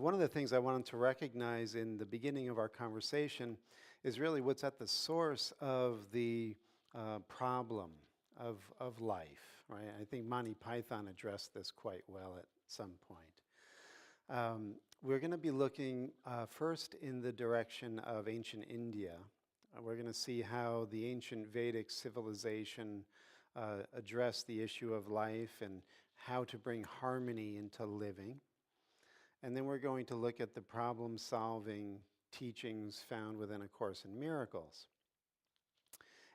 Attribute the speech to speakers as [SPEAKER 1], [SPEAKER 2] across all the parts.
[SPEAKER 1] one of the things I wanted to recognize in the beginning of our conversation is really what's at the source of the problem of life, right? I think Monty Python addressed this quite well at some point. We're going to be looking first in the direction of ancient India. We're going to see how the ancient Vedic civilization addressed the issue of life and how to bring harmony into living. And then we're going to look at the problem-solving teachings found within A Course in Miracles.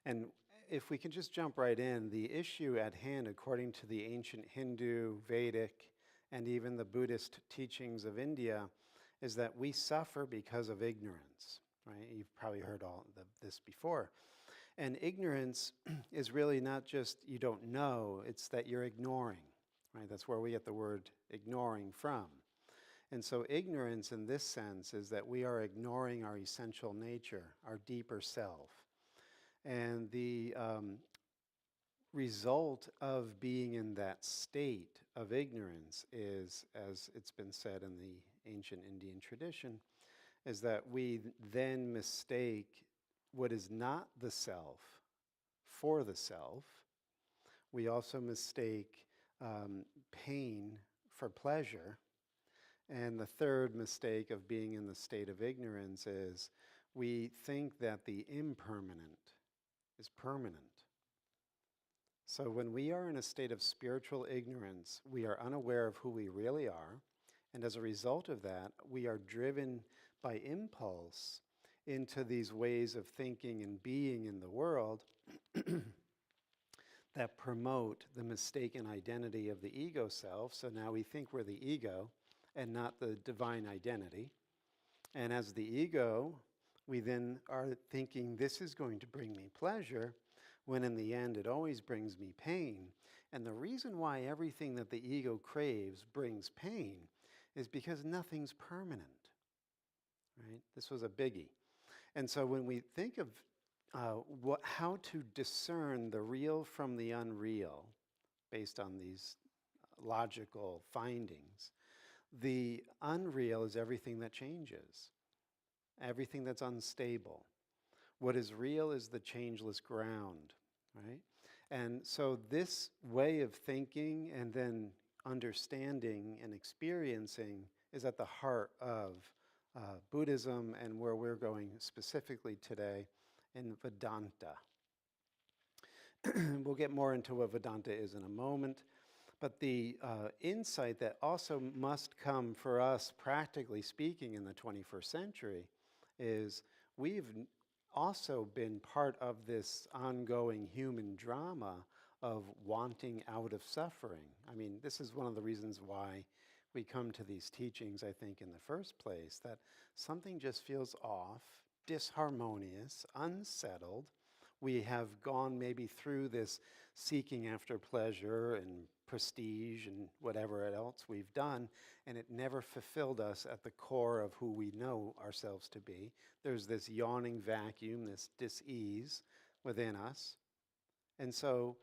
[SPEAKER 1] And if we can just jump right in, the issue at hand, according to the ancient Hindu, Vedic, and even the Buddhist teachings of India, is that we suffer because of ignorance, right? You've probably heard all of this before. And ignorance is really not just you don't know, it's that you're ignoring, right? That's where we get the word ignoring from. And so ignorance in this sense is that we are ignoring our essential nature, our deeper self. And the result of being in that state of ignorance is, as it's been said in the ancient Indian tradition, is that we then mistake what is not the self for the self. We also mistake pain for pleasure. And the third mistake of being in the state of ignorance is we think that the impermanent is permanent. So when we are in a state of spiritual ignorance, we are unaware of who we really are. And as a result of that, we are driven by impulse into these ways of thinking and being in the world that promote the mistaken identity of the ego self. So now we think we're the ego and not the divine identity. And as the ego, we then are thinking this is going to bring me pleasure, when in the end it always brings me pain. And the reason why everything that the ego craves brings pain is because nothing's permanent, right? This was a biggie. And so when we think of how to discern the real from the unreal based on these logical findings, the unreal is everything that changes, everything that's unstable. What is real is the changeless ground, right? And so this way of thinking and then understanding and experiencing is at the heart of Buddhism and where we're going specifically today in Vedanta. We'll get more into what Vedanta is in a moment. But the insight that also must come for us, practically speaking, in the 21st century is we've also been part of this ongoing human drama of wanting out of suffering. I mean, this is one of the reasons why we come to these teachings, I think, in the first place, that something just feels off, disharmonious, unsettled. We have gone maybe through this seeking after pleasure and prestige and whatever else we've done, and it never fulfilled us at the core of who we know ourselves to be. There's this yawning vacuum, this dis-ease within us. And so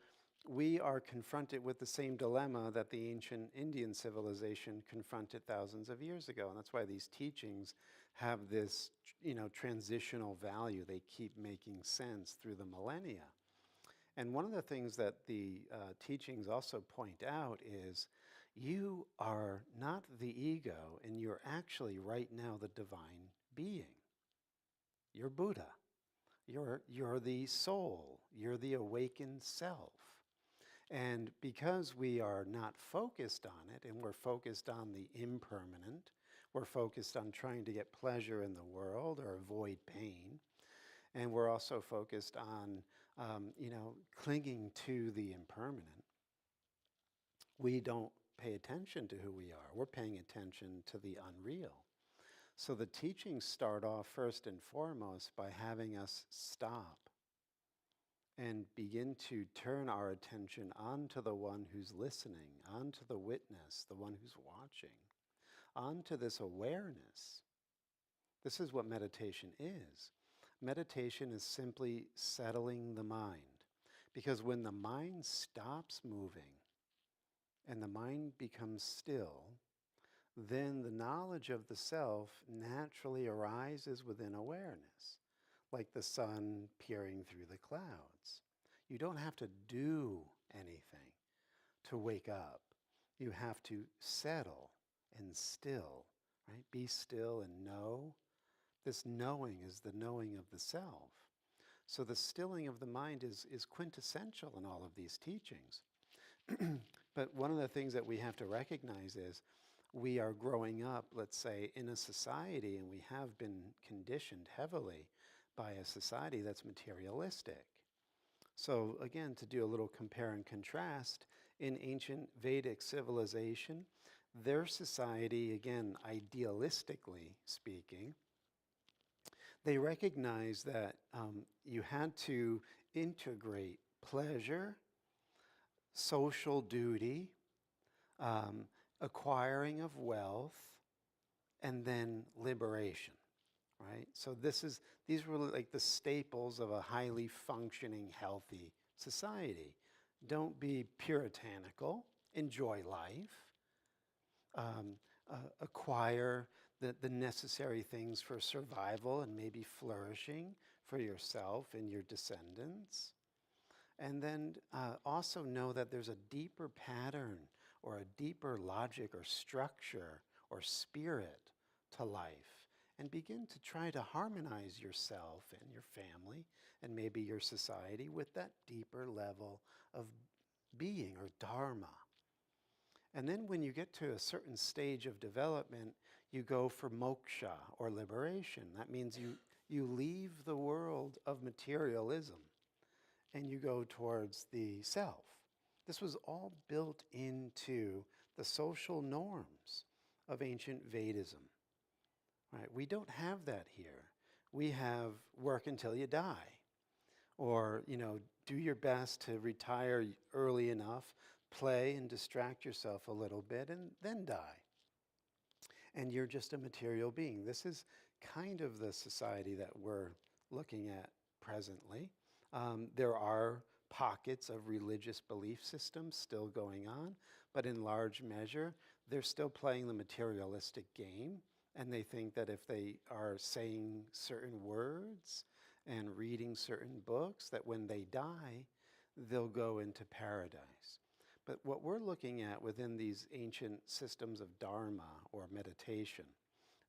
[SPEAKER 1] we are confronted with the same dilemma that the ancient Indian civilization confronted thousands of years ago. And that's why these teachings have this, transitional value. They keep making sense through the millennia. And one of the things that the teachings also point out is you are not the ego, and you're actually right now the divine being. You're Buddha. You're the soul. You're the awakened self. And because we are not focused on it, and we're focused on the impermanent, we're focused on trying to get pleasure in the world or avoid pain, and we're also focused on, clinging to the impermanent. We don't pay attention to who we are. We're paying attention to the unreal. So the teachings start off first and foremost by having us stop and begin to turn our attention onto the one who's listening, onto the witness, the one who's watching, onto this awareness. This is what meditation is. Meditation is simply settling the mind. Because when the mind stops moving and the mind becomes still, then the knowledge of the self naturally arises within awareness, like the sun peering through the clouds. You don't have to do anything to wake up. You have to settle and still, right? Be still and know. This knowing is the knowing of the self. So the stilling of the mind is quintessential in all of these teachings. But one of the things that we have to recognize is we are growing up, let's say, in a society, and we have been conditioned heavily by a society that's materialistic. So again, to do a little compare and contrast, in ancient Vedic civilization, their society, again, idealistically speaking, they recognized that you had to integrate pleasure, social duty, um, acquiring of wealth, and then liberation, right? So these were like the staples of a highly functioning, healthy society. Don't be puritanical, enjoy life, um, acquire the necessary things for survival and maybe flourishing for yourself and your descendants. And then also know that there's a deeper pattern or a deeper logic or structure or spirit to life. And begin to try to harmonize yourself and your family and maybe your society with that deeper level of being or dharma. And then when you get to a certain stage of development, you go for moksha or liberation. That means you leave the world of materialism and you go towards the self. This was all built into the social norms of ancient Vedism. Right? We don't have that here. We have work until you die, or do your best to retire early enough, play and distract yourself a little bit, and then die. And you're just a material being. This is kind of the society that we're looking at presently. There are pockets of religious belief systems still going on, but in large measure, they're still playing the materialistic game, and they think that if they are saying certain words and reading certain books, that when they die, they'll go into paradise. But what we're looking at within these ancient systems of dharma or meditation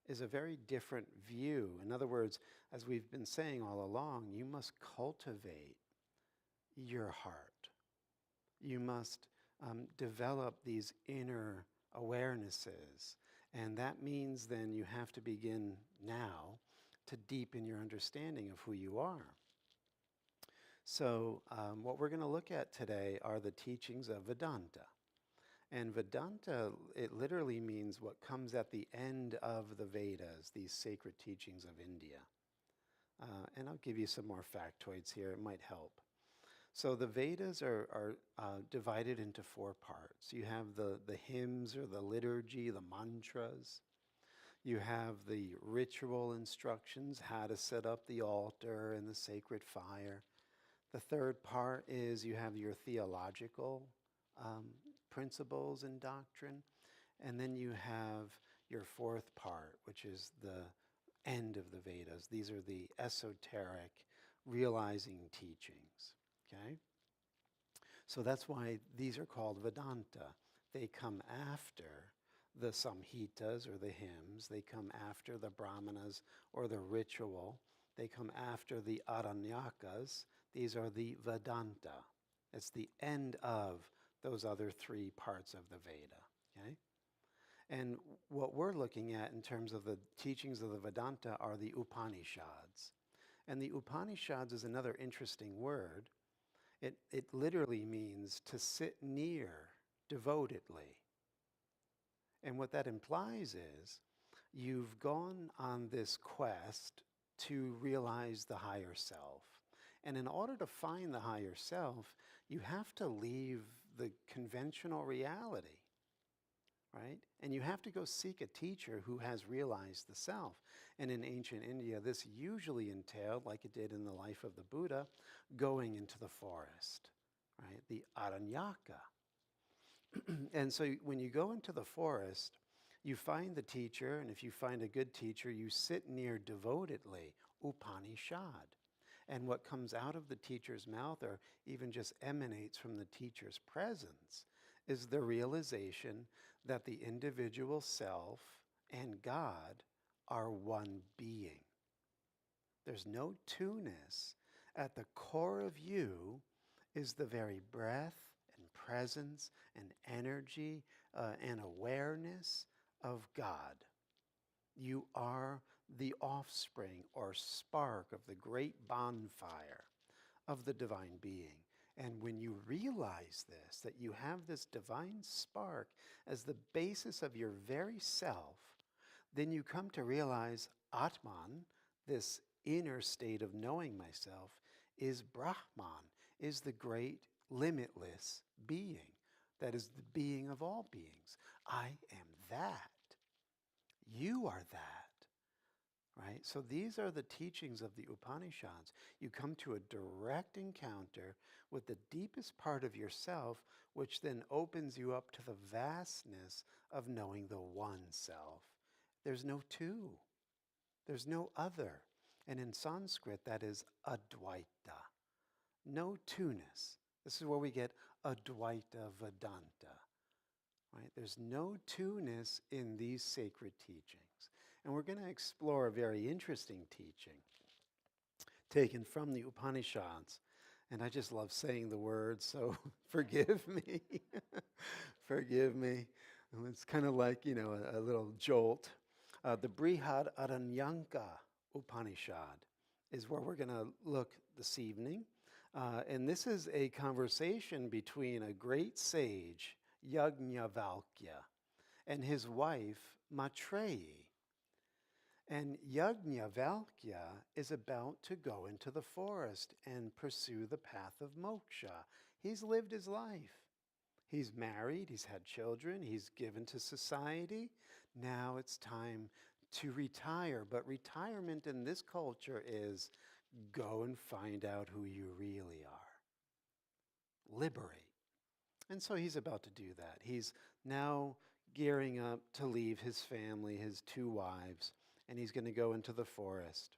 [SPEAKER 1] is a very different view. In other words, as we've been saying all along, you must cultivate your heart. You must develop these inner awarenesses. And that means then you have to begin now to deepen your understanding of who you are. So what we're going to look at today are the teachings of Vedanta. And Vedanta, it literally means what comes at the end of the Vedas, these sacred teachings of India. And I'll give you some more factoids here, it might help. So the Vedas are divided into 4 parts. You have the hymns or the liturgy, the mantras. You have the ritual instructions, how to set up the altar and the sacred fire. The third part is you have your theological principles and doctrine. And then you have your 4th part, which is the end of the Vedas. These are the esoteric, realizing teachings. Okay? So that's why these are called Vedanta. They come after the Samhitas or the hymns. They come after the Brahmanas or the ritual. They come after the Aranyakas. These are the Vedanta. It's the end of those other 3 parts of the Veda. Okay? And what we're looking at in terms of the teachings of the Vedanta are the Upanishads. And the Upanishads is another interesting word. It literally means to sit near devotedly. And what that implies is you've gone on this quest to realize the higher self. And in order to find the higher self, you have to leave the conventional reality, right? And you have to go seek a teacher who has realized the self. And in ancient India, this usually entailed, like it did in the life of the Buddha, going into the forest, right? The Aranyaka. And so when you go into the forest, You find the teacher, and if you find a good teacher, you sit near devotedly, Upanishad. And what comes out of the teacher's mouth, or even just emanates from the teacher's presence, is the realization that the individual self and God are one being. There's no two-ness. At the core of you is the very breath and presence and energy and awareness of God. You are the offspring or spark of the great bonfire of the divine being. And when you realize this, that you have this divine spark as the basis of your very self, then you come to realize Atman, this inner state of knowing myself, is Brahman, is the great limitless being that is the being of all beings. I am that. You are that, right? So these are the teachings of the Upanishads. You come to a direct encounter with the deepest part of yourself, which then opens you up to the vastness of knowing the one self. There's no two. There's no other. And in Sanskrit, that is Advaita. No two-ness. This is where we get Advaita Vedanta. Right? There's no two-ness in these sacred teachings. And we're going to explore a very interesting teaching taken from the Upanishads. And I just love saying the words, so forgive me. Forgive me. It's kind of like, a little jolt. The Brihad Aranyanka Upanishad is where we're going to look this evening. And this is a conversation between a great sage, Yajnavalkya, and his wife, Maitreyi. And Yajnavalkya is about to go into the forest and pursue the path of moksha. He's lived his life. He's married, he's had children, he's given to society. Now it's time to retire. But retirement in this culture is go and find out who you really are. Liberate. And so he's about to do that. He's now gearing up to leave his family, his 2 wives, and he's going to go into the forest.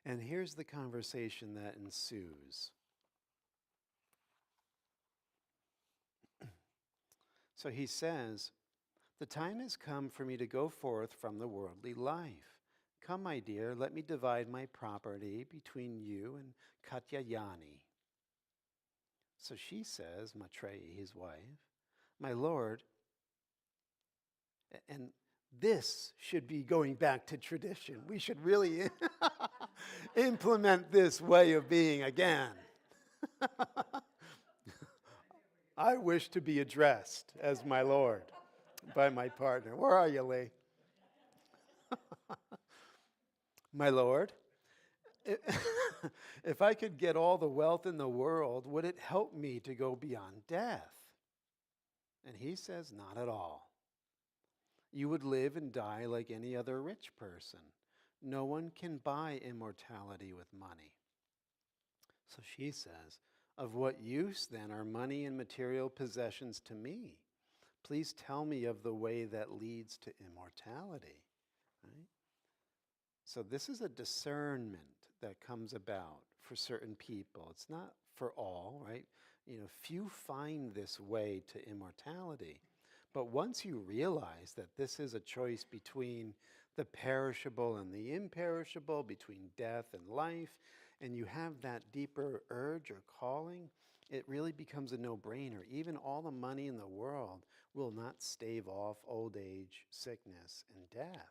[SPEAKER 1] And here's the conversation that ensues. So he says, "The time has come for me to go forth from the worldly life. Come, my dear, let me divide my property between you and Katyayani." So she says, Maitreyi, his wife, "My lord," and this should be going back to tradition. We should really implement this way of being again. I wish to be addressed as my lord by my partner. Where are you, Lee? My lord, if I could get all the wealth in the world, would it help me to go beyond death? And he says, not at all. You would live and die like any other rich person. No one can buy immortality with money. So she says, of what use then are money and material possessions to me? Please tell me of the way that leads to immortality. Right? So this is a discernment that comes about for certain people. It's not for all, right? Few find this way to immortality. But once you realize that this is a choice between the perishable and the imperishable, between death and life, and you have that deeper urge or calling, it really becomes a no-brainer. Even all the money in the world will not stave off old age, sickness, and death.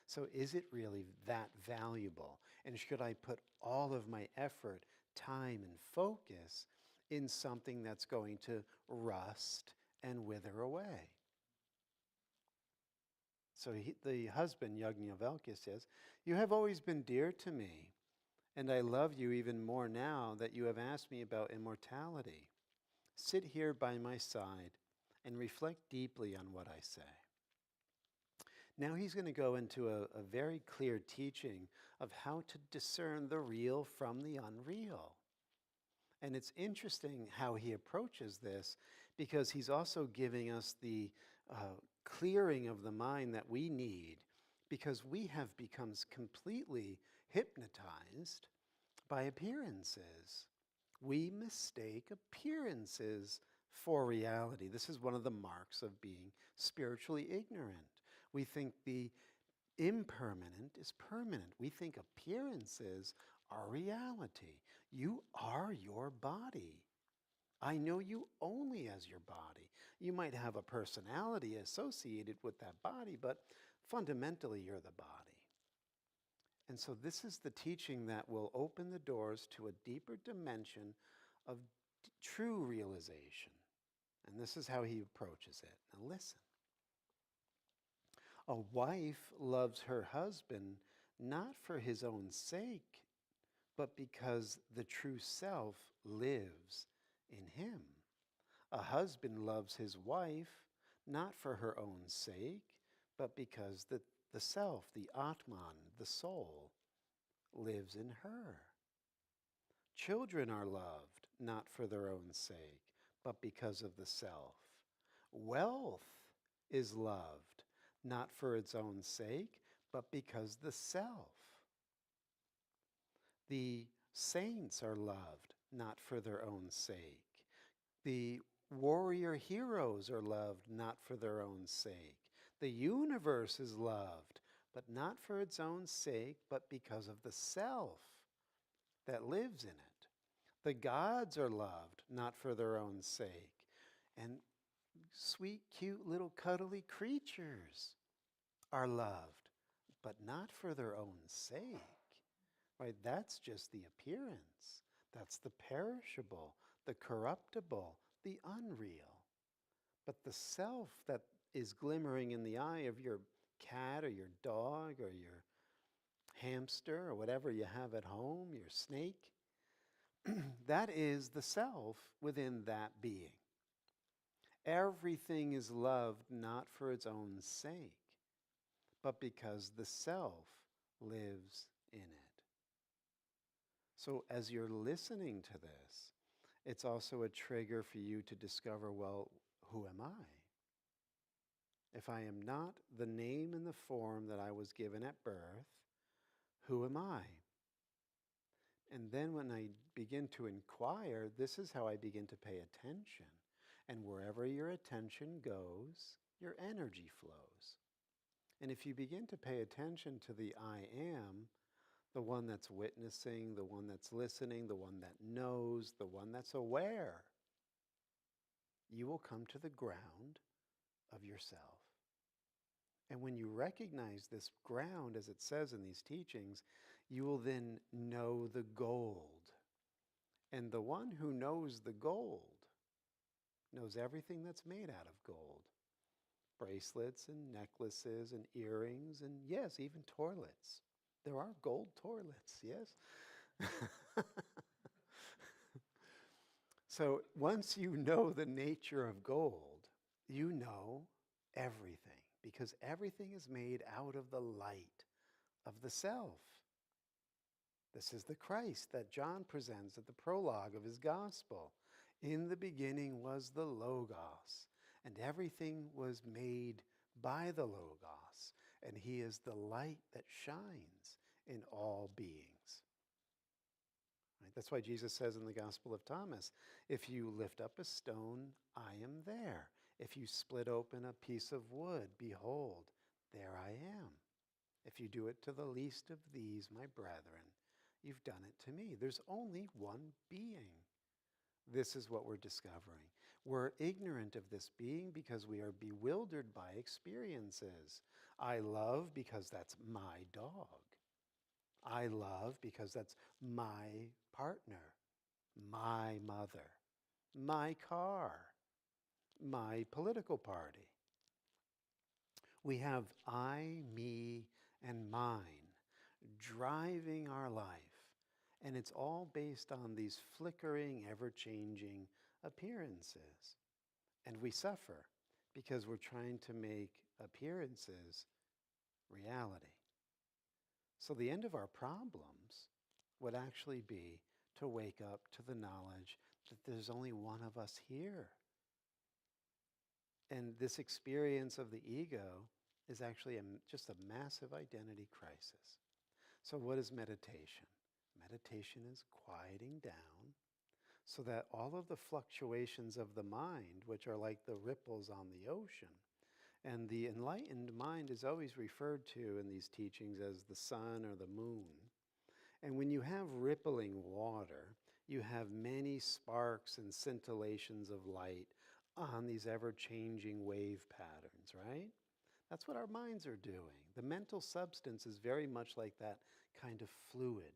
[SPEAKER 1] So is it really that valuable? And should I put all of my effort, time, and focus in something that's going to rust and wither away? So the husband, Yajnavalkya, says, you have always been dear to me, and I love you even more now that you have asked me about immortality. Sit here by my side and reflect deeply on what I say. Now he's going to go into a very clear teaching of how to discern the real from the unreal. And it's interesting how he approaches this, because he's also giving us the clearing of the mind that we need because we have become completely hypnotized by appearances. We mistake appearances for reality. This is one of the marks of being spiritually ignorant. We think the impermanent is permanent. We think appearances are reality. You are your body. I know you only as your body. You might have a personality associated with that body, but fundamentally you're the body. And so this is the teaching that will open the doors to a deeper dimension of true realization. And this is how he approaches it. Now listen. A wife loves her husband not for his own sake, but because the true self lives in him. A husband loves his wife not for her own sake, but because the self, the Atman, the soul, lives in her. Children are loved not for their own sake, but because of the self. Wealth is loved not for its own sake, but because the self. The saints are loved not for their own sake. The warrior heroes are loved not for their own sake. The universe is loved, but not for its own sake, but because of the self that lives in it. The gods are loved not for their own sake. And sweet, cute, little cuddly creatures are loved, but not for their own sake. Right? That's just the appearance. That's the perishable, the corruptible, the unreal. But the self that is glimmering in the eye of your cat or your dog or your hamster or whatever you have at home, your snake, that is the self within that being. Everything is loved not for its own sake, but because the self lives in it. So as you're listening to this, it's also a trigger for you to discover, well, who am I? If I am not the name and the form that I was given at birth, who am I? And then when I begin to inquire, this is how I begin to pay attention. And wherever your attention goes, your energy flows. And if you begin to pay attention to the I am, the one that's witnessing, the one that's listening, the one that knows, the one that's aware, you will come to the ground of yourself. And when you recognize this ground, as it says in these teachings, you will then know the gold. And the one who knows the gold knows everything that's made out of gold. Bracelets and necklaces and earrings and, yes, even toilets. There are gold toilets, yes? So once you know the nature of gold, you know everything, because everything is made out of the light of the self. This is the Christ that John presents at the prologue of his gospel. In the beginning was the Logos, and everything was made by the Logos, and he is the light that shines in all beings. Right? That's why Jesus says in the Gospel of Thomas, if you lift up a stone, I am there. If you split open a piece of wood, behold, there I am. If you do it to the least of these, my brethren, you've done it to me. There's only one being. This is what we're discovering. We're ignorant of this being because we are bewildered by experiences. I love because that's my dog. I love because that's my partner, my mother, my car, my political party. We have I, me, and mine driving our life. And it's all based on these flickering, ever-changing appearances. And we suffer because we're trying to make appearances reality. So the end of our problems would actually be to wake up to the knowledge that there's only one of us here. And this experience of the ego is actually just a massive identity crisis. So, what is meditation? Meditation is quieting down so that all of the fluctuations of the mind, which are like the ripples on the ocean, and the enlightened mind is always referred to in these teachings as the sun or the moon. And when you have rippling water, you have many sparks and scintillations of light on these ever-changing wave patterns, right? That's what our minds are doing. The mental substance is very much like that kind of fluid.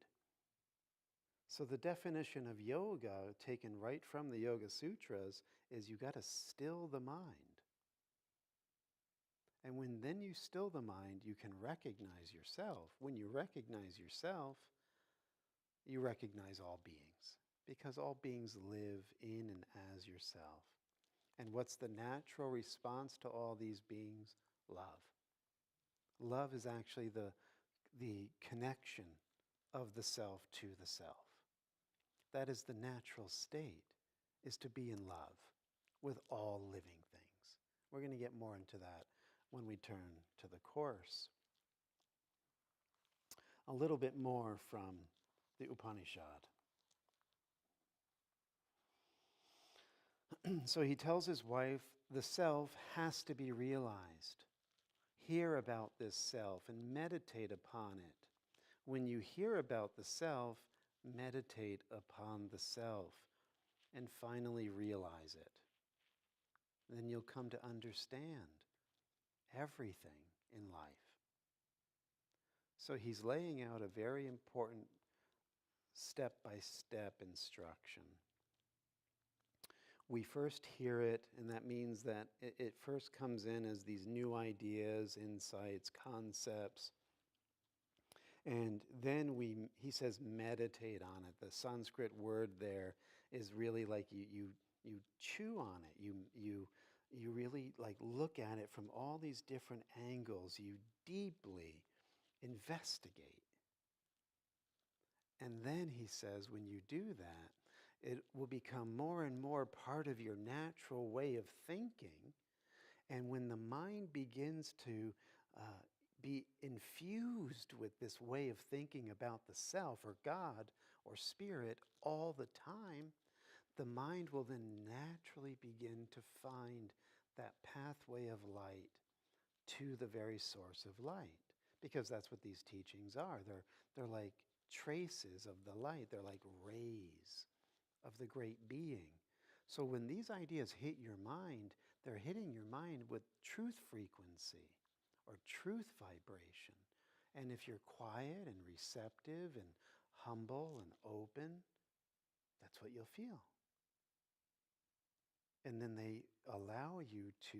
[SPEAKER 1] So the definition of yoga, taken right from the Yoga Sutras, is you got to still the mind. And when then you still the mind, you can recognize yourself. When you recognize yourself, you recognize all beings, because all beings live in and as yourself. And what's the natural response to all these beings? Love. Love is actually the connection of the self to the self. That is the natural state, is to be in love with all living things. We're going to get more into that when we turn to the Course. A little bit more from the Upanishad. So he tells his wife, the self has to be realized. Hear about this self and meditate upon it. When you hear about the self, meditate upon the self and finally realize it. Then you'll come to understand everything in life. So he's laying out a very important step-by-step instruction. We first hear it, and that means that it first comes in as these new ideas, insights, concepts. And then he says meditate on it. The Sanskrit word there is really like you chew on it. You really like look at it from all these different angles. You deeply investigate. And then he says when you do that, it will become more and more part of your natural way of thinking. And when the mind begins to be infused with this way of thinking about the self or God or spirit all the time, the mind will then naturally begin to find that pathway of light to the very source of light. Because that's what these teachings are. They're like traces of the light. They're like rays of the great being. So when these ideas hit your mind, they're hitting your mind with truth frequency or truth vibration. And if you're quiet and receptive and humble and open, that's what you'll feel. And then they allow you to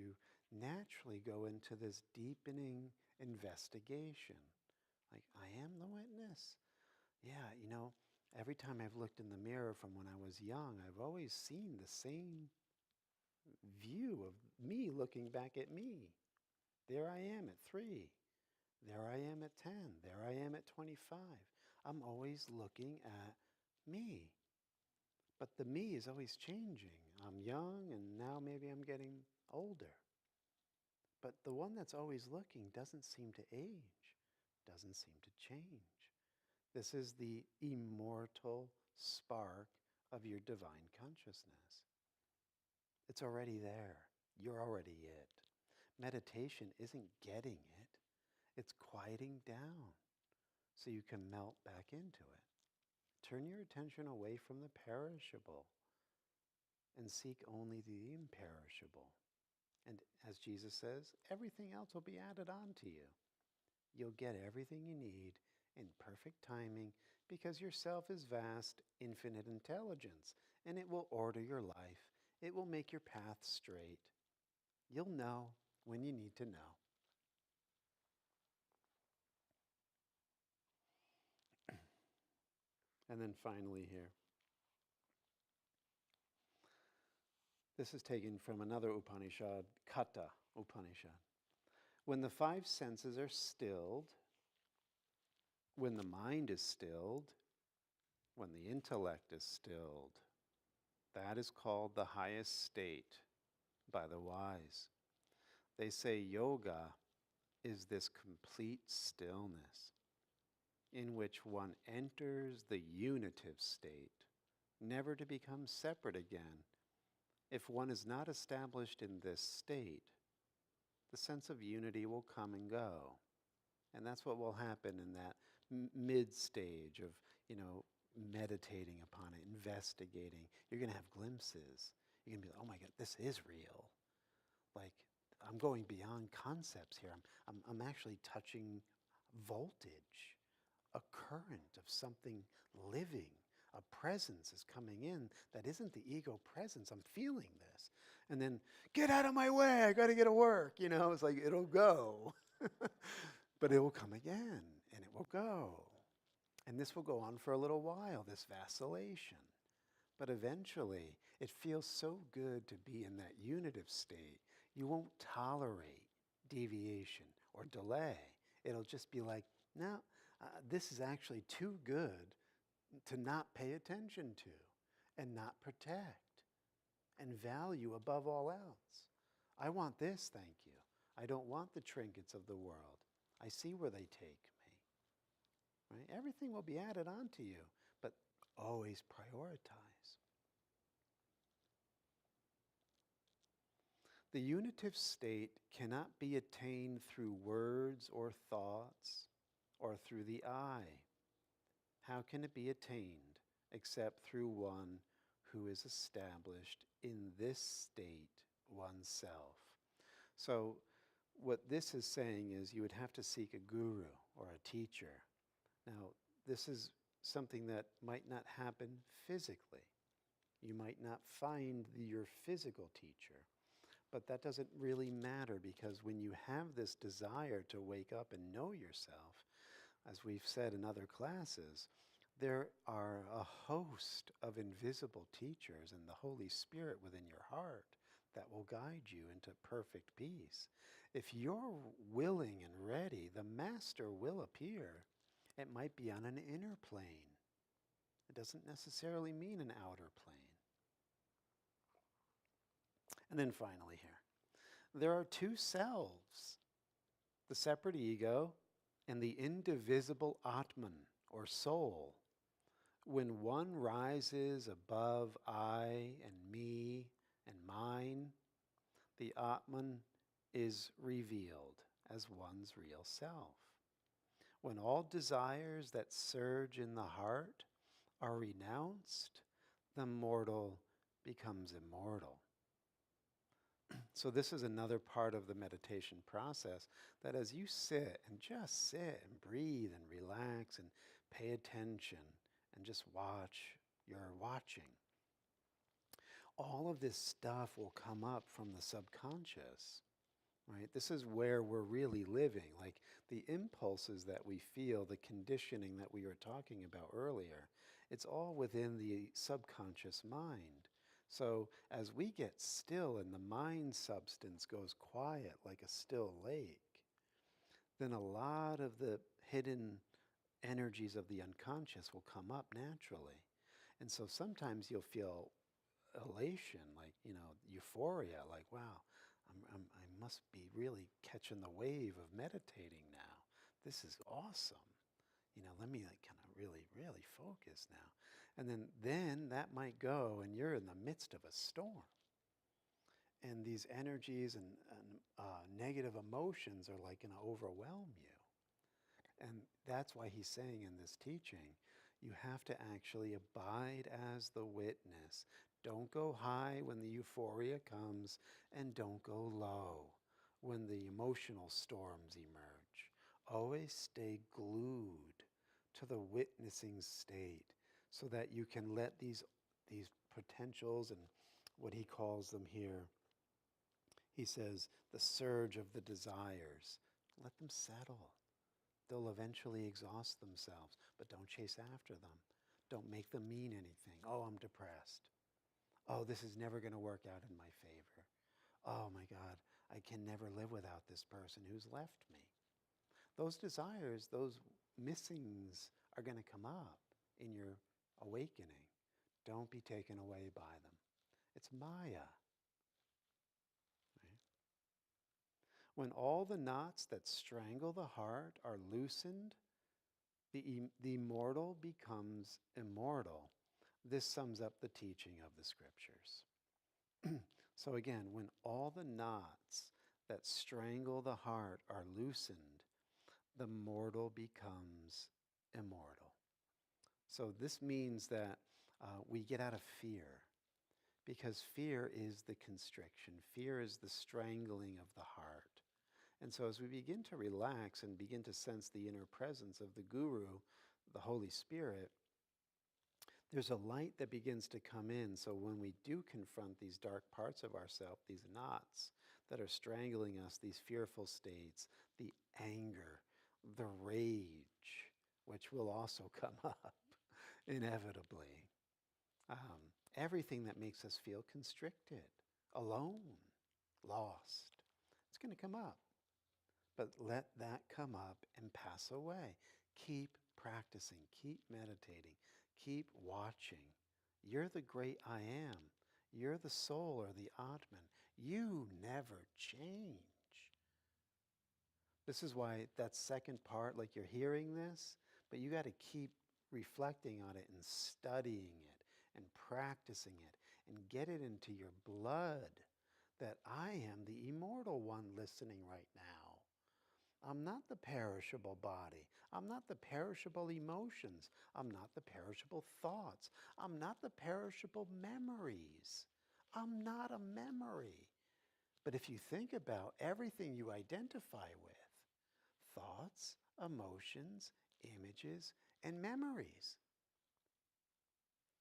[SPEAKER 1] naturally go into this deepening investigation. Like, I am the witness. Yeah, every time I've looked in the mirror from when I was young, I've always seen the same view of me looking back at me. There I am at 3. There I am at 10. There I am at 25. I'm always looking at me. But the me is always changing. I'm young and now maybe I'm getting older. But the one that's always looking doesn't seem to age, doesn't seem to change. This is the immortal spark of your divine consciousness. It's already there. You're already it. Meditation isn't getting it. It's quieting down so you can melt back into it. Turn your attention away from the perishable and seek only the imperishable. And as Jesus says, everything else will be added on to you. You'll get everything you need in perfect timing because yourself is vast, infinite intelligence, and it will order your life. It will make your path straight. You'll know when you need to know. And then finally here, this is taken from another Upanishad, Katha Upanishad. When the 5 senses are stilled, when the mind is stilled, when the intellect is stilled, that is called the highest state by the wise. They say yoga is this complete stillness in which one enters the unitive state, never to become separate again. If one is not established in this state, the sense of unity will come and go. And that's what will happen in that mid stage of, meditating upon it, investigating. You're going to have glimpses. You're going to be like, oh my God, this is real. Like, I'm going beyond concepts here. I'm actually touching voltage, a current of something living. A presence is coming in that isn't the ego presence. I'm feeling this. And then, get out of my way. I got to get to work. It's like, it'll go. But it will come again, and it will go. And this will go on for a little while, this vacillation. But eventually, it feels so good to be in that unitive state. You won't tolerate deviation or delay. It'll just be like, no, this is actually too good to not pay attention to and not protect and value above all else. I want this, thank you. I don't want the trinkets of the world. I see where they take me. Right? Everything will be added onto you, but always prioritize. The unitive state cannot be attained through words or thoughts or through the eye. How can it be attained except through one who is established in this state oneself? So what this is saying is you would have to seek a guru or a teacher. Now, this is something that might not happen physically. You might not find your physical teacher, but that doesn't really matter, because when you have this desire to wake up and know yourself, as we've said in other classes, there are a host of invisible teachers and the Holy Spirit within your heart that will guide you into perfect peace. If you're willing and ready, the Master will appear. It might be on an inner plane. It doesn't necessarily mean an outer plane. And then finally here, there are two selves, the separate ego and the indivisible Atman, or soul. When one rises above I and me and mine, the Atman is revealed as one's real self. When all desires that surge in the heart are renounced, the mortal becomes immortal. So this is another part of the meditation process, that as you sit and just sit and breathe and relax and pay attention and just watch, you're watching. All of this stuff will come up from the subconscious, right? This is where we're really living. Like the impulses that we feel, the conditioning that we were talking about earlier, it's all within the subconscious mind. So as we get still and the mind substance goes quiet like a still lake, then a lot of the hidden energies of the unconscious will come up naturally. And so sometimes you'll feel elation, like, euphoria, like, wow, I must be really catching the wave of meditating now. This is awesome. Let me kind of really, really focus now. And then that might go and you're in the midst of a storm. And these energies and negative emotions are like going to overwhelm you. And that's why he's saying in this teaching, you have to actually abide as the witness. Don't go high when the euphoria comes, and don't go low when the emotional storms emerge. Always stay glued to the witnessing state so that you can let these potentials, and what he calls them here, he says, the surge of the desires, let them settle. They'll eventually exhaust themselves, but don't chase after them. Don't make them mean anything. Oh, I'm depressed. Oh, this is never going to work out in my favor. Oh my God, I can never live without this person who's left me. Those desires, those missings are going to come up in your awakening. Don't be taken away by them. It's Maya. Right? When all the knots that strangle the heart are loosened, the mortal becomes immortal. This sums up the teaching of the scriptures. So again, when all the knots that strangle the heart are loosened, the mortal becomes immortal. So this means that we get out of fear, because fear is the constriction. Fear is the strangling of the heart. And so as we begin to relax and begin to sense the inner presence of the Guru, the Holy Spirit, there's a light that begins to come in. So when we do confront these dark parts of ourselves, these knots that are strangling us, these fearful states, the anger, the rage, which will also come up inevitably, everything that makes us feel constricted, alone, lost, it's going to come up. But let that come up and pass away. Keep practicing, keep meditating, keep watching. You're the great I am. You're the soul or the Atman. You never change. This is why that second part, like you're hearing this, but you got to keep reflecting on it and studying it and practicing it and get it into your blood that I am the immortal one listening right now. I'm not the perishable body. I'm not the perishable emotions. I'm not the perishable thoughts. I'm not the perishable memories. I'm not a memory. But if you think about everything you identify with, thoughts, emotions, images, and memories,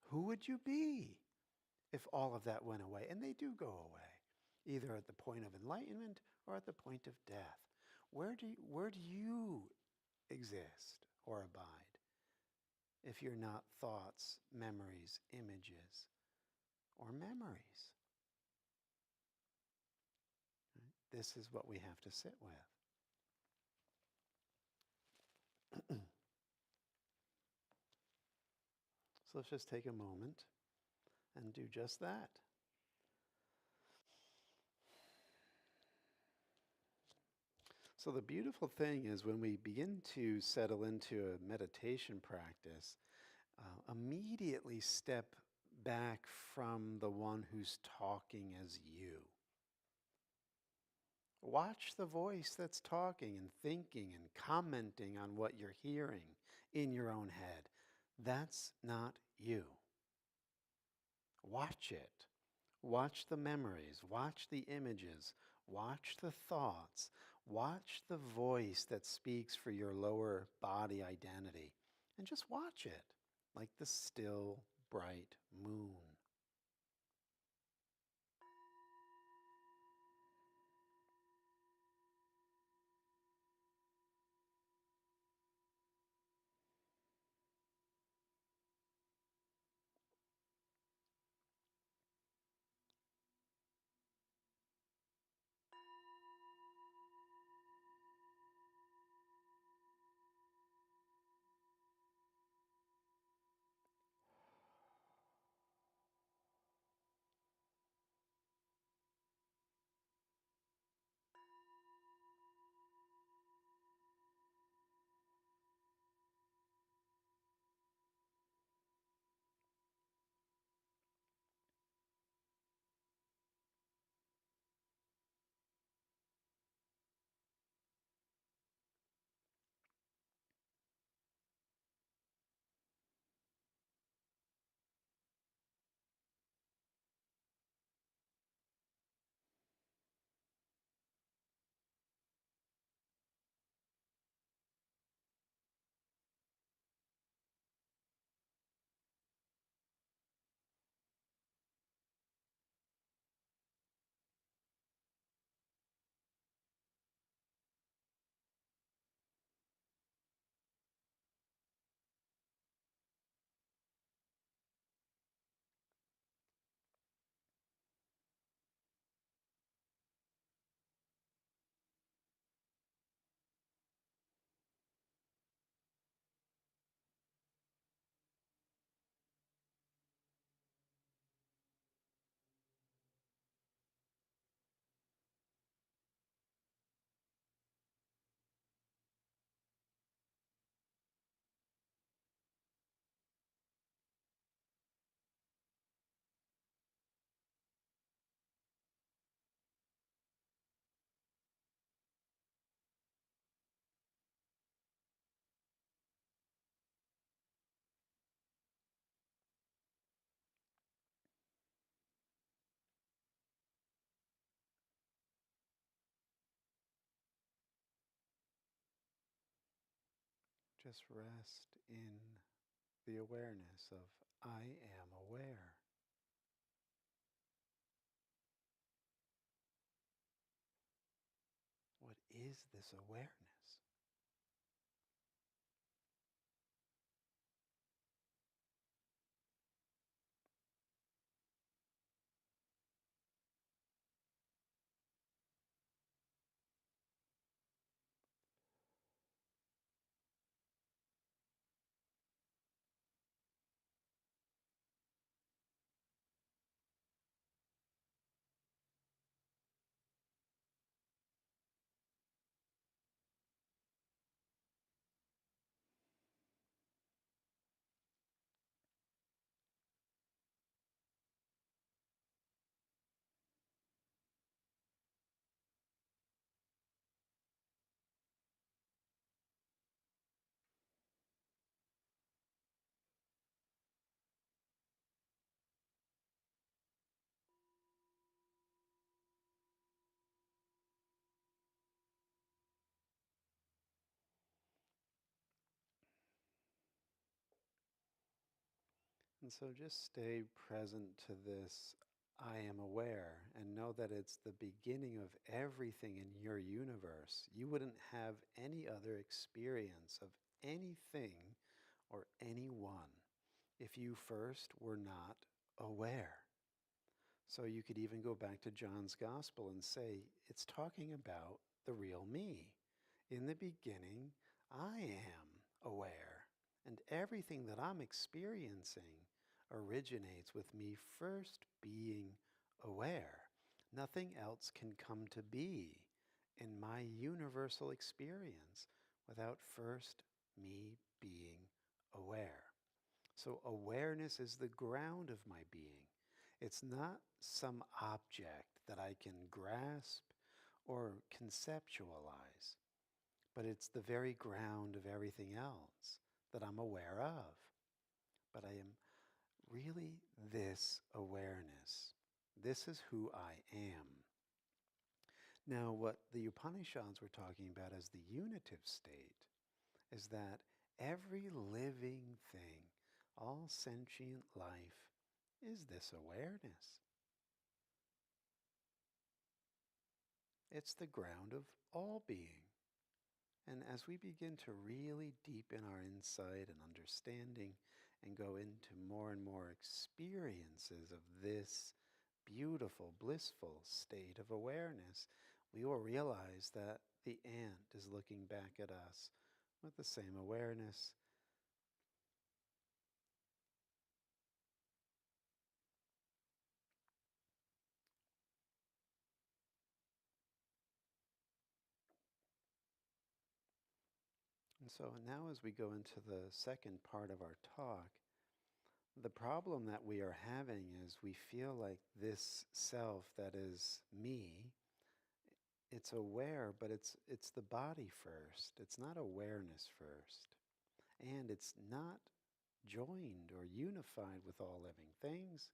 [SPEAKER 1] who would you be if all of that went away? And they do go away, either at the point of enlightenment or at the point of death. Where do you exist or abide if you're not thoughts, memories, images, or memories? Right? This is what we have to sit with. So let's just take a moment and do just that. So the beautiful thing is when we begin to settle into a meditation practice, immediately step back from the one who's talking as you. Watch the voice that's talking and thinking and commenting on what you're hearing in your own head. That's not you. Watch it. Watch the memories. Watch the images. Watch the thoughts. Watch the voice that speaks for your lower body identity. And just watch it like the still, bright moon. just rest in the awareness of I am aware. What is this awareness? And so just stay present to this I am aware and know that it's the beginning of everything in your universe. You wouldn't have any other experience of anything or anyone if you first were not aware. So you could even go back to John's Gospel and say, it's talking about the real me. In the beginning, I am aware. And everything that I'm experiencing originates with me first being aware. Nothing else can come to be in my universal experience without first me being aware. So awareness is the ground of my being. It's not some object that I can grasp or conceptualize, but it's the very ground of everything else that I'm aware of. But I am really this awareness. This is who I am. Now, what the Upanishads were talking about as the unitive state is that every living thing, all sentient life, is this awareness. It's the ground of all being. And as we begin to really deepen our insight and understanding and go into more and more experiences of this beautiful, blissful state of awareness, we will realize that the ant is looking back at us with the same awareness. And so now as we go into the second part of our talk, the problem that we are having is we feel like this self that is me, it's aware, but it's the body first. It's not awareness first. And it's not joined or unified with all living things.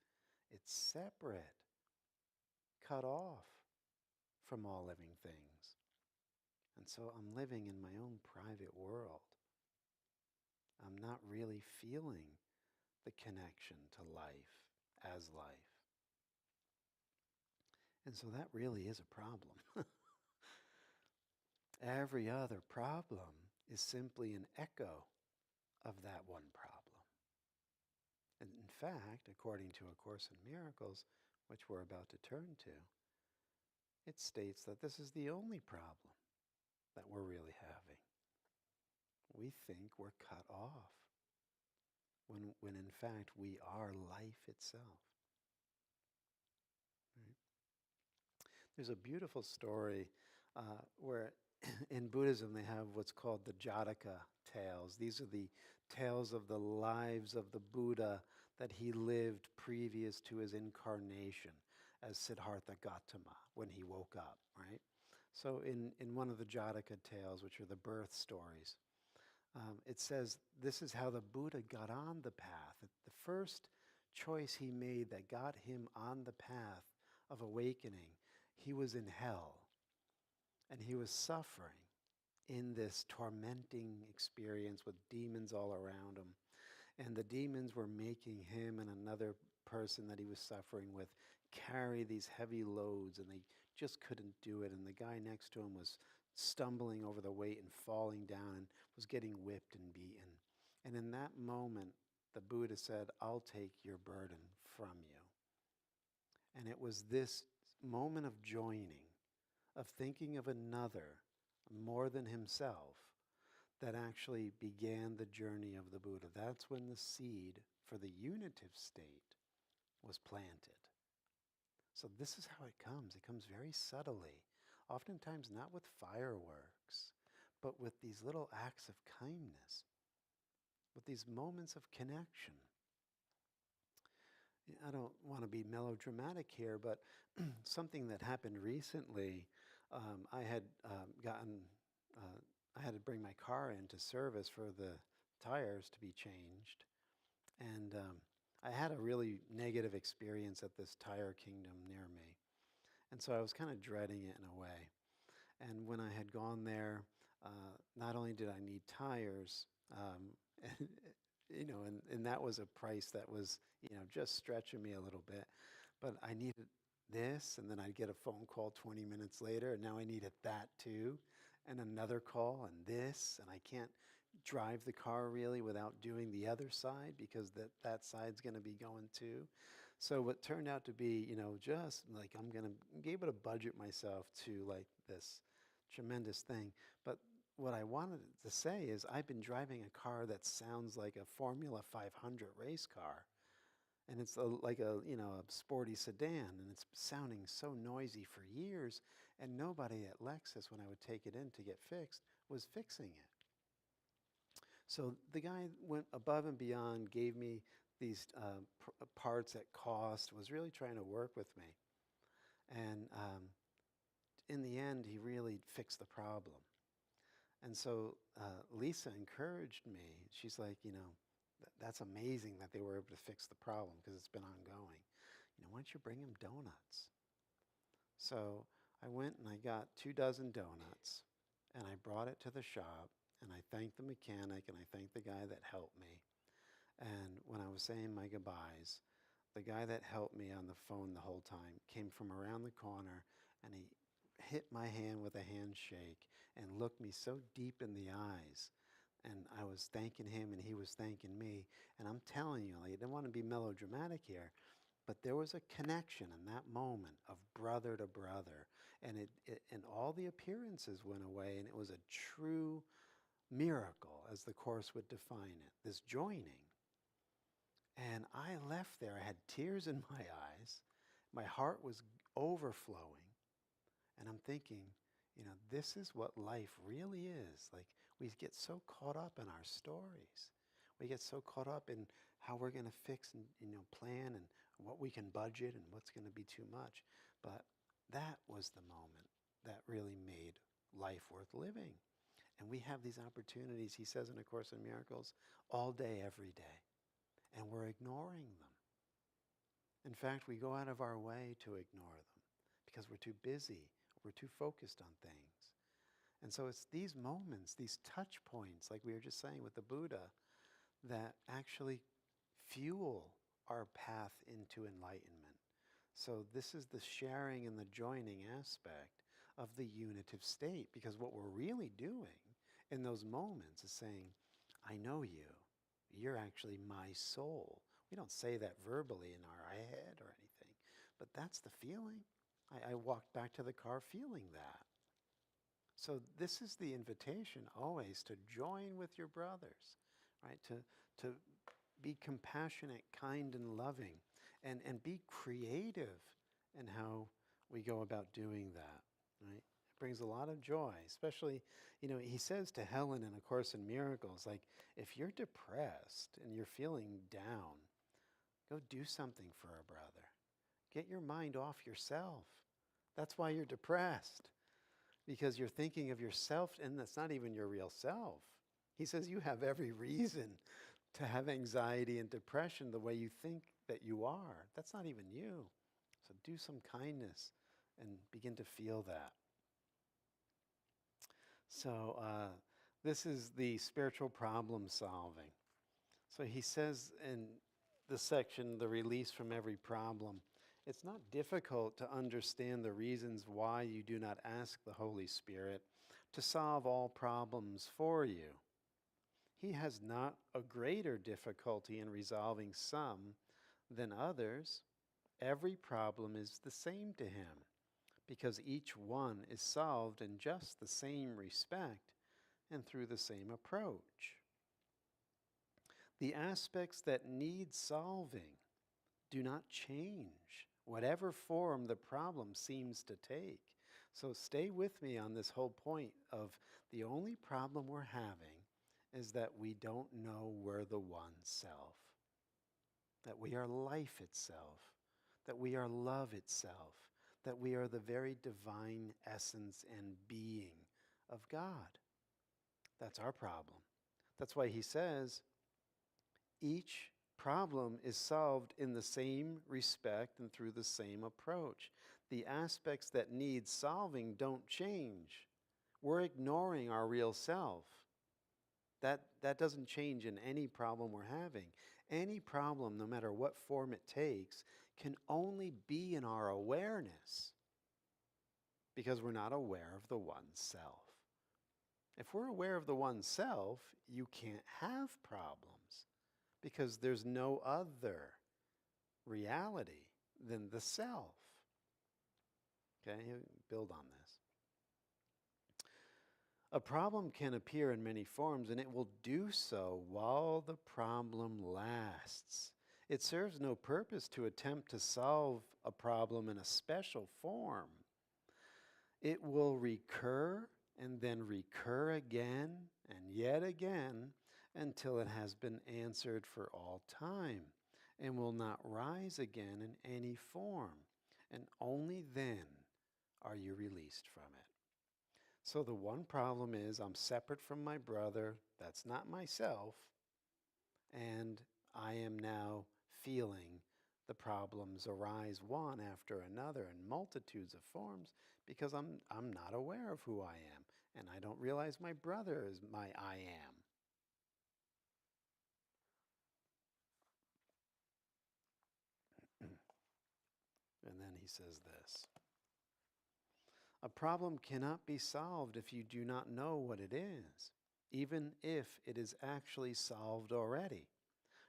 [SPEAKER 1] It's separate, cut off from all living things. And so I'm living in my own private world. I'm not really feeling the connection to life as life. And so that really is a problem. Every other problem is simply an echo of that one problem. And in fact, according to A Course in Miracles, which we're about to turn to, it states that this is the only problem that we're really having. We think we're cut off when in fact we are life itself. Right? There's a beautiful story where in Buddhism they have what's called the Jataka tales. These are the tales of the lives of the Buddha that he lived previous to his incarnation as Siddhartha Gautama when he woke up, right? So in one of the Jataka tales, which are the birth stories, it says this is how the Buddha got on the path. The first choice he made that got him on the path of awakening, he was in hell and he was suffering. in this tormenting experience with demons all around him. And the demons were making him and another person that he was suffering with carry these heavy loads, and they just couldn't do it. And the guy next to him was stumbling over the weight and falling down and was getting whipped and beaten. And in that moment, the Buddha said, "I'll take your burden from you." And it was this moment of joining, of thinking of another more than himself, that actually began the journey of the Buddha. That's when the seed for the unitive state was planted. So this is how it comes. It comes very subtly, oftentimes not with fireworks, but with these little acts of kindness, with these moments of connection. I don't want to be melodramatic here, but something that happened recently, I had I had to bring my car into service for the tires to be changed. And I had a really negative experience at this tire kingdom near me. And so I was kind of dreading it in a way. And when I had gone there, not only did I need tires, and, and that was a price that was, just stretching me a little bit, but I needed this, and then I'd get a phone call 20 minutes later, and now I needed that too, and another call, and this, and I can't drive the car really without doing the other side because that side's going to be going too. So what turned out to be, just like I'm going to be able to budget myself to like this tremendous thing. But what I wanted to say is I've been driving a car that sounds like a Formula 500 race car. And it's like a sporty sedan, and it's sounding so noisy for years, and nobody at Lexus, when I would take it in to get fixed, was fixing it. So the guy went above and beyond, gave me these parts at cost, was really trying to work with me. And in the end, he really fixed the problem. And so Lisa encouraged me. She's like, that's amazing that they were able to fix the problem because it's been ongoing. Why don't you bring him donuts? So I went and I got 24 donuts, and I brought it to the shop, and I thanked the mechanic, and I thanked the guy that helped me. And when I was saying my goodbyes, the guy that helped me on the phone the whole time came from around the corner, and he hit my hand with a handshake and looked me so deep in the eyes. And I was thanking him, and he was thanking me. And I'm telling you, I didn't want to be melodramatic here, but there was a connection in that moment of brother to brother. And and all the appearances went away, and it was a true miracle, as the Course would define it, this joining. And I left there, I had tears in my eyes. My heart was overflowing. And I'm thinking, this is what life really is. Like, we get so caught up in our stories. We get so caught up in how we're going to fix and plan and what we can budget and what's going to be too much. But that was the moment that really made life worth living. And we have these opportunities, he says in A Course in Miracles, all day, every day. And we're ignoring them. In fact, we go out of our way to ignore them because we're too busy, we're too focused on things. And so it's these moments, these touch points, like we were just saying with the Buddha, that actually fuel our path into enlightenment. So this is the sharing and the joining aspect of the unitive state, because what we're really doing in those moments is saying, I know you. You're actually my soul. We don't say that verbally in our head or anything, but that's the feeling. I walked back to the car feeling that. So this is the invitation always to join with your brothers, right? To be compassionate, kind, and loving, and be creative in how we go about doing that, right? It brings a lot of joy, especially, he says to Helen in A Course in Miracles, like, if you're depressed and you're feeling down, go do something for a brother. Get your mind off yourself. That's why you're depressed, because you're thinking of yourself, and that's not even your real self. He says you have every reason to have anxiety and depression the way you think that you are. That's not even you. So do some kindness and begin to feel that. This is the spiritual problem solving. So he says in the section, the release from every problem, it's not difficult to understand the reasons why you do not ask the Holy Spirit to solve all problems for you. He has not a greater difficulty in resolving some than others. Every problem is the same to him, because each one is solved in just the same respect and through the same approach. The aspects that need solving do not change, whatever form the problem seems to take. So stay with me on this whole point of the only problem we're having is that we don't know we're the one self, that we are life itself, that we are love itself, that we are the very divine essence and being of God. That's our problem. That's why he says each problem is solved in the same respect and through the same approach. The aspects that need solving don't change. We're ignoring our real self. That doesn't change in any problem we're having. Any problem, no matter what form it takes, can only be in our awareness because we're not aware of the one self. If we're aware of the one self, you can't have problems because there's no other reality than the self. Okay, build on this. A problem can appear in many forms, and it will do so while the problem lasts. It serves no purpose to attempt to solve a problem in a special form. It will recur and then recur again and yet again until it has been answered for all time and will not rise again in any form. And only then are you released from it. So the one problem is I'm separate from my brother. That's not myself. And I am now feeling the problems arise one after another in multitudes of forms because I'm not aware of who I am. And I don't realize my brother is my I am. And then he says this. A problem cannot be solved if you do not know what it is, even if it is actually solved already.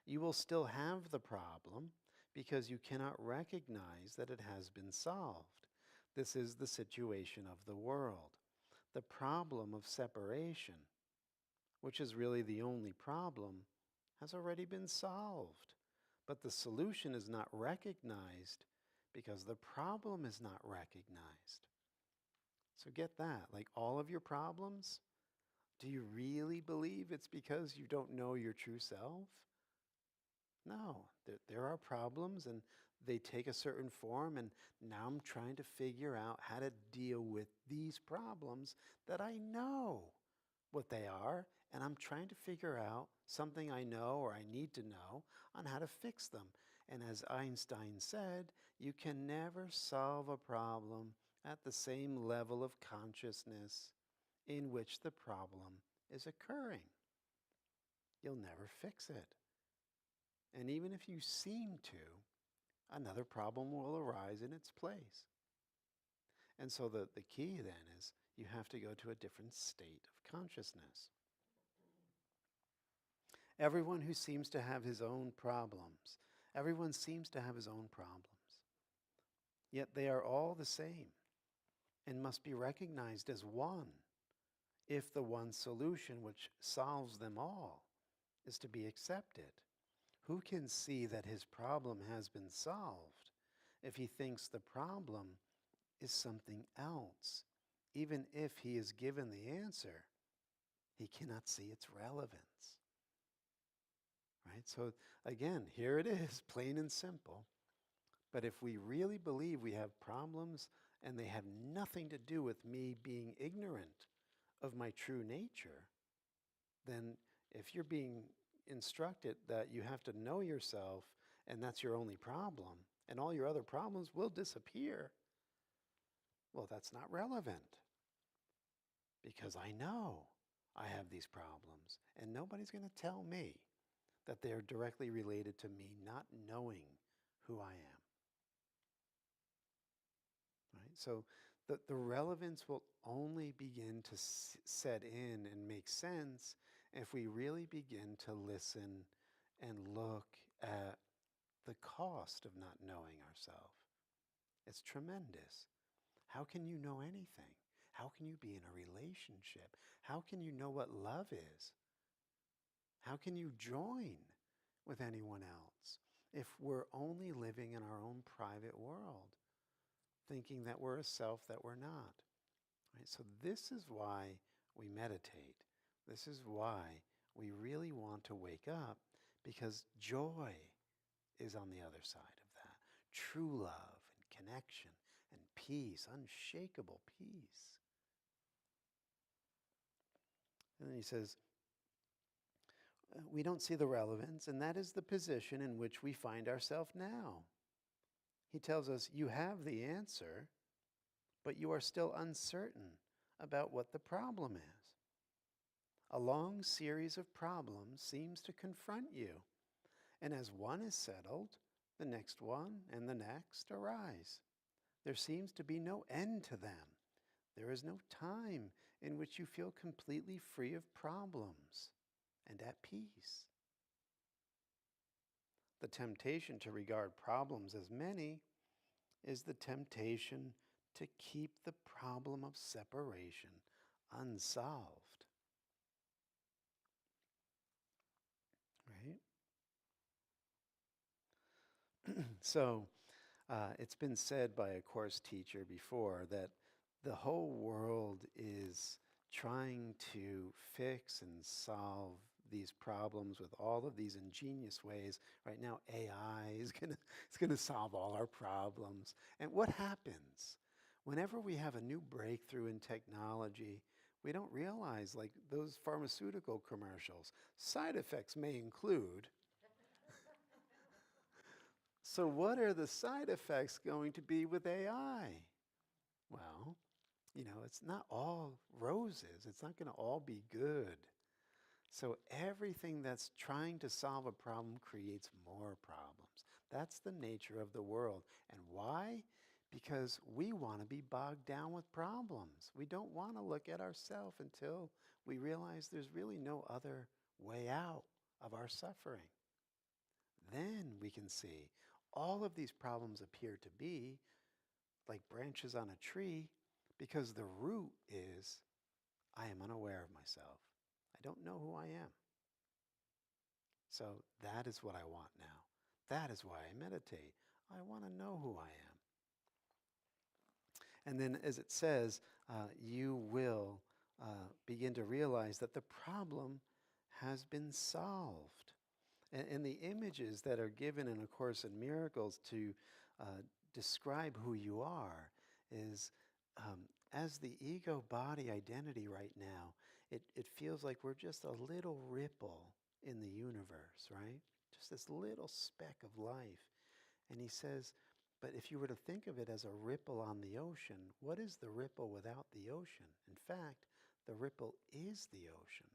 [SPEAKER 1] You will still have the problem because you cannot recognize that it has been solved. This is the situation of the world. The problem of separation, which is really the only problem, has already been solved. But the solution is not recognized because the problem is not recognized. So get that. Like all of your problems, do you really believe it's because you don't know your true self? No, there are problems and they take a certain form, and now I'm trying to figure out how to deal with these problems that I know what they are, and I'm trying to figure out something I know or I need to know on how to fix them. And as Einstein said, you can never solve a problem at the same level of consciousness in which the problem is occurring. You'll never fix it. And even if you seem to, another problem will arise in its place. And so the key then is you have to go to a different state of consciousness. Everyone who seems to have his own problems, everyone seems to have his own problems. Yet they are all the same and must be recognized as one if the one solution which solves them all is to be accepted. Who can see that his problem has been solved if he thinks the problem is something else? Even if he is given the answer, he cannot see its relevance. Right? So again, here it is, plain and simple. But if we really believe we have problems and they have nothing to do with me being ignorant of my true nature, then if you're being instructed that you have to know yourself and that's your only problem and all your other problems will disappear, well, that's not relevant because I know I have these problems, and nobody's going to tell me that they're directly related to me not knowing who I am. Right? So the relevance will only begin to set in and make sense if we really begin to listen and look at the cost of not knowing ourselves. It's tremendous. How can you know anything? How can you be in a relationship? How can you know what love is? How can you join with anyone else if we're only living in our own private world, thinking that we're a self that we're not? Right? So this is why we meditate. This is why we really want to wake up, because joy is on the other side of that. True love and connection and peace, unshakable peace. And then he says, we don't see the relevance, and that is the position in which we find ourselves now. He tells us, you have the answer, but you are still uncertain about what the problem is. A long series of problems seems to confront you, and as one is settled, the next one and the next arise. There seems to be no end to them. There is no time in which you feel completely free of problems and at peace. The temptation to regard problems as many is the temptation to keep the problem of separation unsolved. Right? So, it's been said by a course teacher before that the whole world is trying to fix and solve these problems with all of these ingenious ways. Right now, AI is gonna solve all our problems. And what happens? Whenever we have a new breakthrough in technology, we don't realize, like those pharmaceutical commercials, side effects may include. So what are the side effects going to be with AI? Well, it's not all roses. It's not going to all be good. So everything that's trying to solve a problem creates more problems. That's the nature of the world. And why? Because we want to be bogged down with problems. We don't want to look at ourselves until we realize there's really no other way out of our suffering. Then we can see all of these problems appear to be like branches on a tree because the root is, I am unaware of myself. I don't know who I am. So that is what I want now. That is why I meditate. I want to know who I am. And then as it says, you will begin to realize that the problem has been solved. And the images that are given in A Course in Miracles to describe who you are is, as the ego body identity right now, it feels like we're just a little ripple in the universe, right? Just this little speck of life. And he says, but if you were to think of it as a ripple on the ocean, what is the ripple without the ocean? In fact, the ripple is the ocean.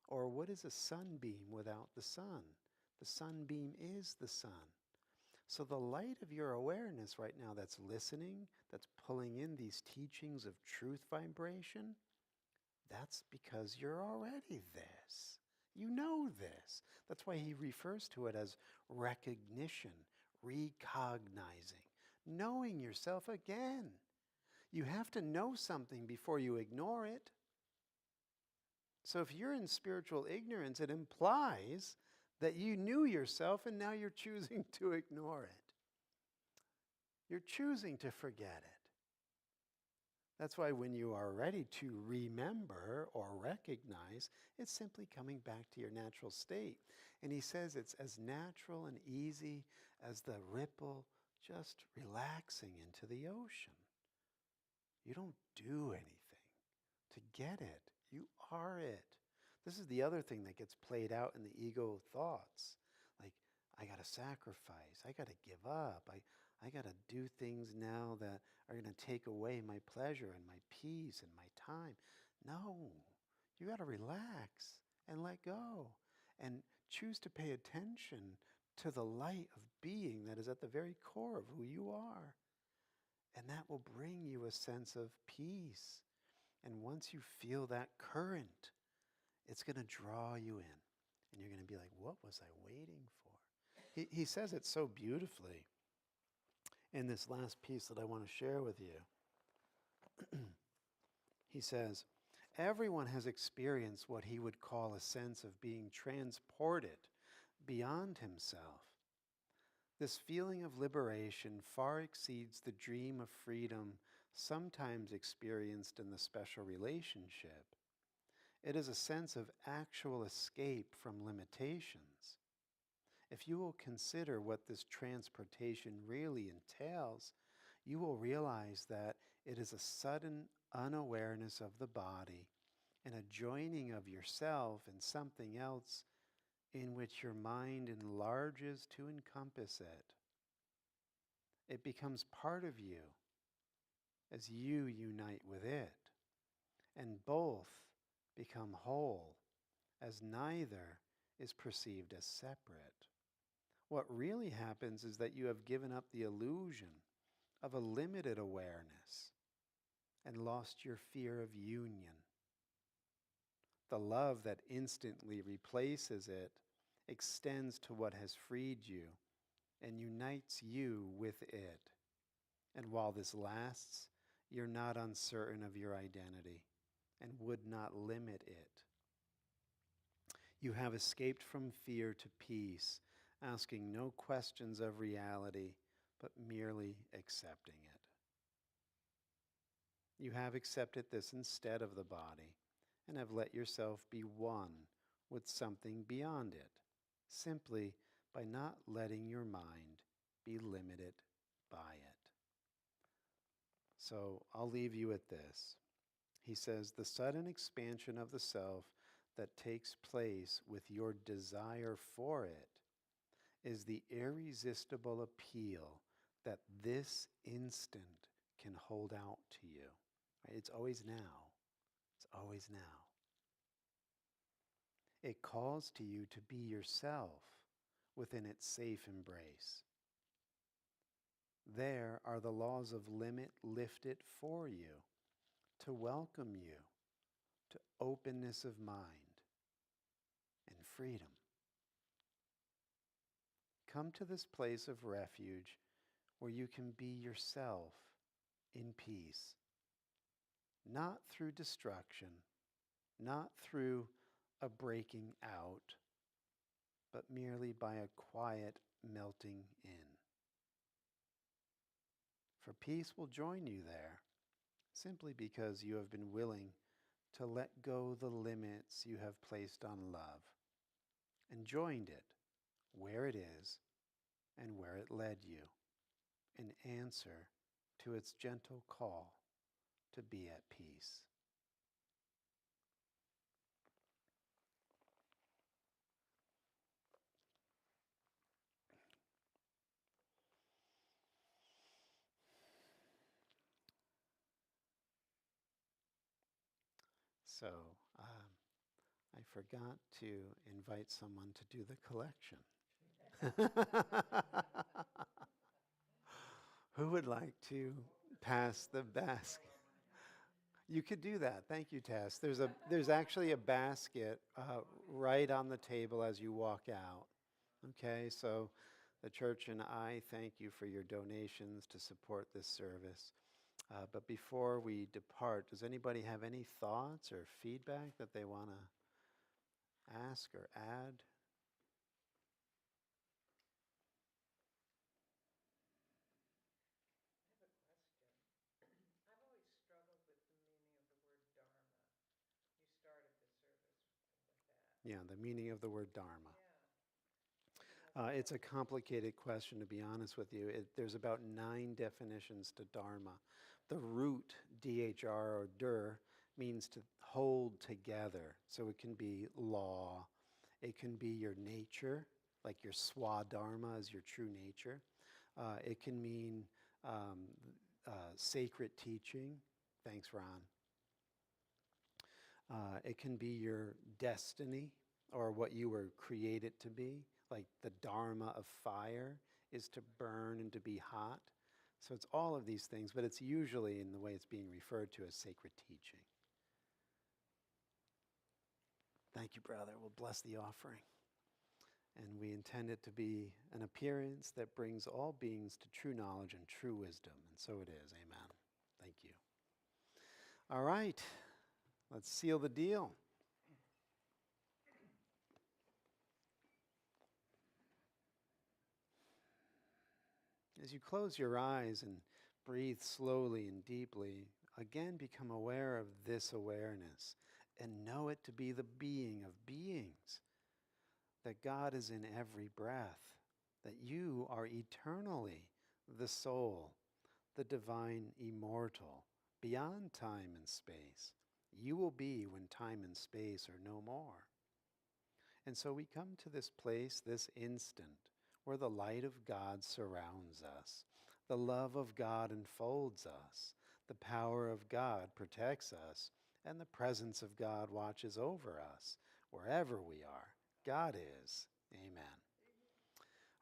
[SPEAKER 1] Or what is a sunbeam without the sun? The sunbeam is the sun. So the light of your awareness right now that's listening, that's pulling in these teachings of truth vibration, that's because you're already this. You know this. That's why he refers to it as recognition, recognizing, knowing yourself again. You have to know something before you ignore it. So if you're in spiritual ignorance, it implies that you knew yourself and now you're choosing to ignore it. You're choosing to forget it. That's why when you are ready to remember or recognize, it's simply coming back to your natural state. And he says it's as natural and easy as the ripple just relaxing into the ocean. You don't do anything to get it. You are it. This is the other thing that gets played out in the ego thoughts. Like, I got to sacrifice. I got to give up. I got to do things now that are going to take away my pleasure and my peace and my time. No, you got to relax and let go and choose to pay attention to the light of being that is at the very core of who you are. And that will bring you a sense of peace. And once you feel that current, it's going to draw you in. And you're going to be like, what was I waiting for? He says it so beautifully in this last piece that I want to share with you. He says, everyone has experienced what he would call a sense of being transported beyond himself. This feeling of liberation far exceeds the dream of freedom sometimes experienced in the special relationship. It is a sense of actual escape from limitations. If you will consider what this transportation really entails, you will realize that it is a sudden unawareness of the body and a joining of yourself in something else in which your mind enlarges to encompass it. It becomes part of you as you unite with it, and both become whole as neither is perceived as separate. What really happens is that you have given up the illusion of a limited awareness and lost your fear of union. The love that instantly replaces it extends to what has freed you and unites you with it. And while this lasts, you're not uncertain of your identity and would not limit it. You have escaped from fear to peace, asking no questions of reality, but merely accepting it. You have accepted this instead of the body and have let yourself be one with something beyond it, simply by not letting your mind be limited by it. So I'll leave you at this. He says, the sudden expansion of the self that takes place with your desire for it is the irresistible appeal that this instant can hold out to you. Right? It's always now. It's always now. It calls to you to be yourself within its safe embrace. There are the laws of limit lifted for you to welcome you to openness of mind and freedom. Come to this place of refuge where you can be yourself in peace, not through destruction, not through a breaking out, but merely by a quiet melting in. For peace will join you there, simply because you have been willing to let go the limits you have placed on love and joined it where it is and where it led you, in answer to its gentle call to be at peace. So, I forgot to invite someone to do the collection. Who would like to pass the basket? You could do that. Thank you, Tess. There's actually a basket right on the table as you walk out. Okay, so the church and I thank you for your donations to support this service. But before we depart, does anybody have any thoughts or feedback that they want to ask or add? Yeah, the meaning of the word dharma. It's a complicated question, to be honest with you. There's about 9 definitions to dharma. The root, dhr or dur, means to hold together. So it can be law. It can be your nature, like your swadharma is your true nature. It can mean sacred teaching. Thanks, Ron. It can be your destiny or what you were created to be. Like the dharma of fire is to burn and to be hot. So it's all of these things, but it's usually in the way it's being referred to as sacred teaching. Thank you, brother. We'll bless the offering. And we intend it to be an appearance that brings all beings to true knowledge and true wisdom. And so it is. Amen. Thank you. All right. Let's seal the deal. As you close your eyes and breathe slowly and deeply, again become aware of this awareness and know it to be the being of beings, that God is in every breath, that you are eternally the soul, the divine immortal, beyond time and space. You will be when time and space are no more. And so we come to this place, this instant, where the light of God surrounds us, the love of God enfolds us, the power of God protects us, and the presence of God watches over us, wherever we are. God is. Amen.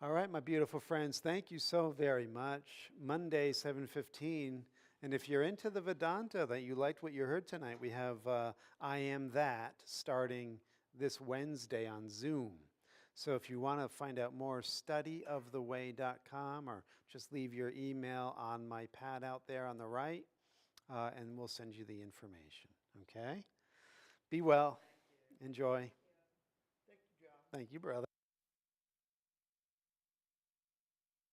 [SPEAKER 1] All right, my beautiful friends, thank you so very much. Monday, 7:15. And if you're into the Vedanta, that you liked what you heard tonight, we have I Am That starting this Wednesday on Zoom. So if you want to find out more, studyoftheway.com, or just leave your email on my pad out there on the right, and we'll send you the information. Okay? Be well. Enjoy.
[SPEAKER 2] Thank you, John.
[SPEAKER 1] Thank you, brother.